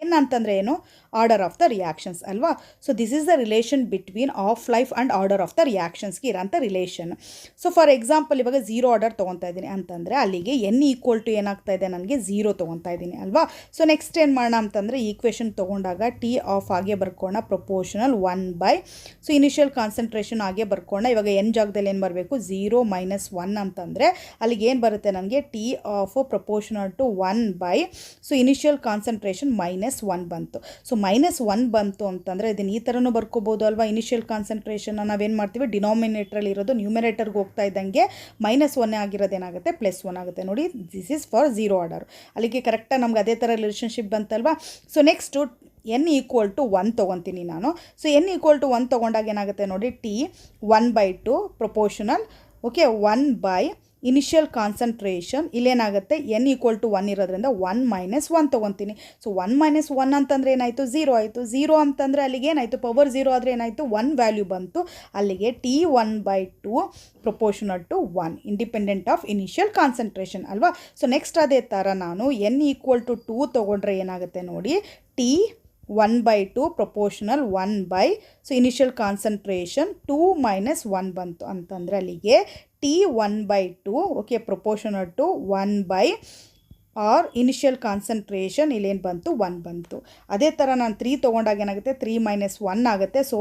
N ಅಂತಂದರೆ ಏನು? ಆರ್ಡರ್ ಆಫ್ ದ ರಿಯಾಕ್ಷನ್ಸ್ ಅಲ್ವಾ. So this is the relation between half life and order of the ರಿಯಾಕ್ಷನ್ಸ್ಗೆ ಇರೋಂಥ ರಿಲೇಷನ್. ಸೊ ಫಾರ್ ಎಕ್ಸಾಂಪಲ್ ಇವಾಗ 0 order ತೊಗೊತಾ ಇದ್ದೀನಿ ಅಂತಂದರೆ ಅಲ್ಲಿಗೆ ಎನ್ ಈಕ್ವಲ್ ಟು ಏನಾಗ್ತಾ ಇದೆ ನನಗೆ 0 ತೊಗೊತಾ ಇದ್ದೀನಿ ಅಲ್ವಾ. ಸೊ ನೆಕ್ಸ್ಟ್ ಏನು ಮಾಡೋಣ ಅಂತಂದರೆ ಈಕ್ವೇಷನ್ ತೊಗೊಂಡಾಗ ಟಿ ಆಫ್ ಹಾಗೆ ಬರ್ಕೋಣ ಪ್ರಪೋರ್ಷನಲ್ 1 ಸೊ ಇನಿಷಿಯಲ್ ಕಾನ್ಸಂಟ್ರೇಷನ್ ಹಾಗೆ ಬರ್ಕೋಣ. ಇವಾಗ ಎನ್ ಜಾಗದಲ್ಲಿ ಏನು ಬರಬೇಕು? 0 ಮೈನಸ್ 1 ಅಂತಂದರೆ ಅಲ್ಲಿಗೆ ಏನು ಬರುತ್ತೆ ನನಗೆ? T half proportional to 1 so initial concentration -1 ಬಂತು. ಸೊ -1 ಬಂತು ಅಂತಂದರೆ ಇದನ್ನು ಈ ಥರನೂ ಬರ್ಕೋಬೋದು ಅಲ್ವಾ. ಇನಿಷಿಯಲ್ ಕಾನ್ಸಂಟ್ರೇಷನ್ನ ನಾವೇನು ಮಾಡ್ತೀವಿ? ಡಿನಾಮಿನೇಟ್ರಲ್ಲಿ ಇರೋದು ನ್ಯೂಮಿನೇಟರ್ಗೆ ಹೋಗ್ತಾ ಇದ್ದಂಗೆ -1 ಆಗಿರೋದು ಏನಾಗುತ್ತೆ? +1 ಆಗುತ್ತೆ. ನೋಡಿ, ದಿಸ್ ಈಸ್ ಫಾರ್ 0 ಆರ್ಡರ್. ಅಲ್ಲಿಗೆ ಕರೆಕ್ಟಾಗಿ ನಮ್ಗೆ ಅದೇ ಥರ ರಿಲೇಷನ್ಶಿಪ್ ಬಂತಲ್ವಾ. So next n equal to 1 ತೊಗೊತೀನಿ ನಾನು. ಸೊ ಎನ್ ಈಕ್ವಲ್ ಟು 1 ತೊಗೊಂಡಾಗ ಏನಾಗುತ್ತೆ ನೋಡಿ? T 1/2 proportional okay 1 initial concentration ಇಲ್ಲೇನಾಗುತ್ತೆ? ಎನ್ ಈಕ್ವಲ್ ಟು 1 ಇರೋದ್ರಿಂದ 1 ಮೈನಸ್ 1 ತೊಗೊತೀನಿ. ಸೊ 1 ಮೈನಸ್ 1 ಅಂತಂದರೆ ಏನಾಯಿತು? 0 ಆಯಿತು. 0 ಅಂತಂದರೆ ಅಲ್ಲಿಗೆ ಏನಾಯಿತು? ಪವರ್ 0 ಆದರೆ ಏನಾಯಿತು? 1 ವ್ಯಾಲ್ಯೂ ಬಂತು. ಅಲ್ಲಿಗೆ T 1/2 proportional to 1 independent of initial concentration ಅಲ್ವಾ. ಸೊ ನೆಕ್ಸ್ಟ್ ಅದೇ ಥರ ನಾನು ಎನ್ ಈಕ್ವಲ್ ಟು 2 ತೊಗೊಂಡ್ರೆ ಏನಾಗುತ್ತೆ ನೋಡಿ? T 1/2 proportional 1 so initial concentration 2 minus 1 ಬಂತು ಅಂತಂದರೆ ಅಲ್ಲಿಗೆ T 1/2 okay proportional to 1 or initial concentration ಇಲ್ಲೇನು ಬಂತು? 1 ಬಂತು. ಅದೇ ಥರ ನಾನು 3 ತೊಗೊಂಡಾಗ ಏನಾಗುತ್ತೆ? 3 ಮೈನಸ್ 1 ಆಗುತ್ತೆ. ಸೊ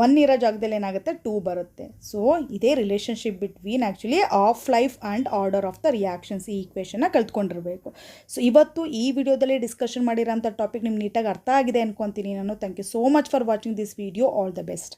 1 ಇರೋ ಜಾಗದಲ್ಲಿ ಏನಾಗುತ್ತೆ? 2 ಬರುತ್ತೆ. ಸೊ ಇದೇ relationship between actually of life and order of the reactions. ಈ ಈಕ್ವೇಷನ್ನ ಕಲ್ತ್ಕೊಂಡಿರಬೇಕು. ಸೊ ಇವತ್ತು ಈ ವಿಡಿಯೋದಲ್ಲಿ ಡಿಸ್ಕಷನ್ ಮಾಡಿರೋಂಥ ಟಾಪಿಕ್ ನಿಮ್ಗೆ ನೀಟಾಗಿ ಅರ್ಥ ಆಗಿದೆ ಅನ್ಕೊತೀನಿ ನಾನು. Thank you so much for watching this video. All the best.